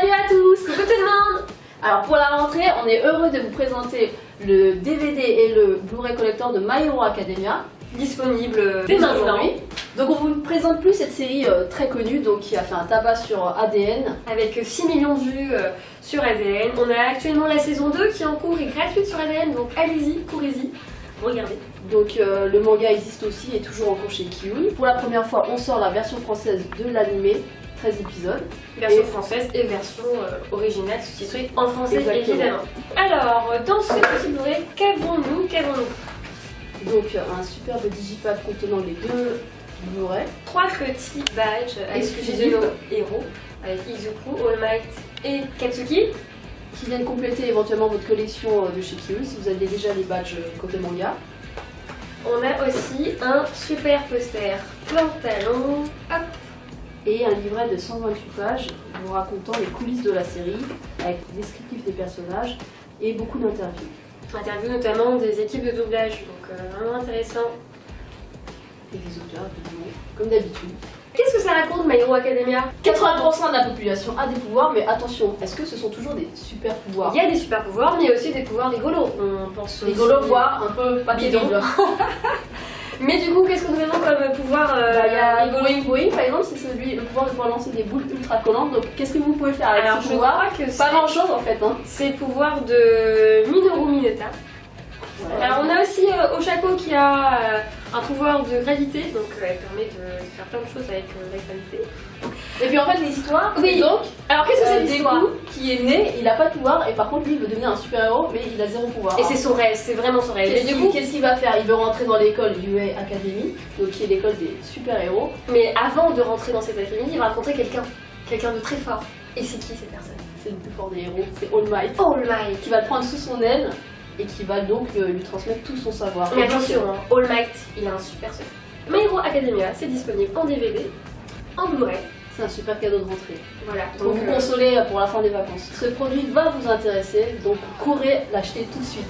Salut à tous! Coucou tout le monde! Alors pour la rentrée, on est heureux de vous présenter le DVD et le Blu-ray collector de My Hero Academia, Disponible dès maintenant. Donc on vous présente plus cette série très connue, donc qui a fait un tabac sur ADN. Avec 6 millions de vues sur ADN. On a actuellement la saison 2 qui est en cours et gratuite sur ADN, donc allez-y, courez-y, regardez. Donc le manga existe aussi et est toujours en cours chez Kiun. Pour la première fois, on sort la version française de l'animé, 13 épisodes. Version française et version originale, sous-titrée en français évidemment. Alors, dans ce petit Blu-ray, qu'avons-nous? Donc un superbe digipack contenant les deux Blu-ray. 3 petits badges exclusifs de nos héros, avec Izuku, All Might et Katsuki. Qui viennent compléter éventuellement votre collection de chez Kiun si vous avez déjà les badges côté manga. On a aussi un super poster pantalon, hop, et un livret de 128 pages vous racontant les coulisses de la série avec le descriptif des personnages et beaucoup d'interviews. Interviews notamment des équipes de doublage, donc vraiment intéressant. Et des auteurs, évidemment, comme d'habitude. Qu'est-ce que ça raconte My Hero Academia? 80% de la population a des pouvoirs, mais attention, est-ce que ce sont toujours des super pouvoirs? Il y a des super pouvoirs, mais il y a aussi des pouvoirs rigolos. On pense rigolos, voire un peu pas terribles. Mais du coup, qu'est-ce que nous avons comme pouvoir il y a rigolo? Boing, par exemple, c'est le pouvoir de pouvoir lancer des boules ultra collantes. Donc, qu'est-ce que vous pouvez faire avec ce pouvoir? Je crois que pas grand chose en fait. Hein. C'est le pouvoir de Minoru Mineta. Ouais. Alors, on a aussi Oshako qui a un pouvoir de gravité, donc elle permet de faire plein de choses avec la gravité. Et puis en fait l'histoire, oui. Donc, alors qu'est-ce que c'est l'histoire? Deku qui est né, il a pas de pouvoir et par contre lui il veut devenir un super héros mais il a zéro pouvoir. Et c'est son rêve, c'est vraiment son rêve. Qu'est-ce qu'il va faire? Il veut rentrer dans l'école UA Academy, donc qui est l'école des super héros. Mais avant de rentrer dans cette académie, il va rencontrer quelqu'un de très fort. Et c'est qui cette personne? C'est le plus fort des héros, c'est All Might. All Might qui va le prendre sous son aile et qui va donc lui transmettre tout son savoir. Mais attention, All Might, il a un super secret. My Hero Academia, c'est disponible en DVD, en Blu-ray. C'est un super cadeau de rentrée. Voilà. Pour vous consoler pour la fin des vacances. Ce produit va vous intéresser, donc courez l'acheter tout de suite.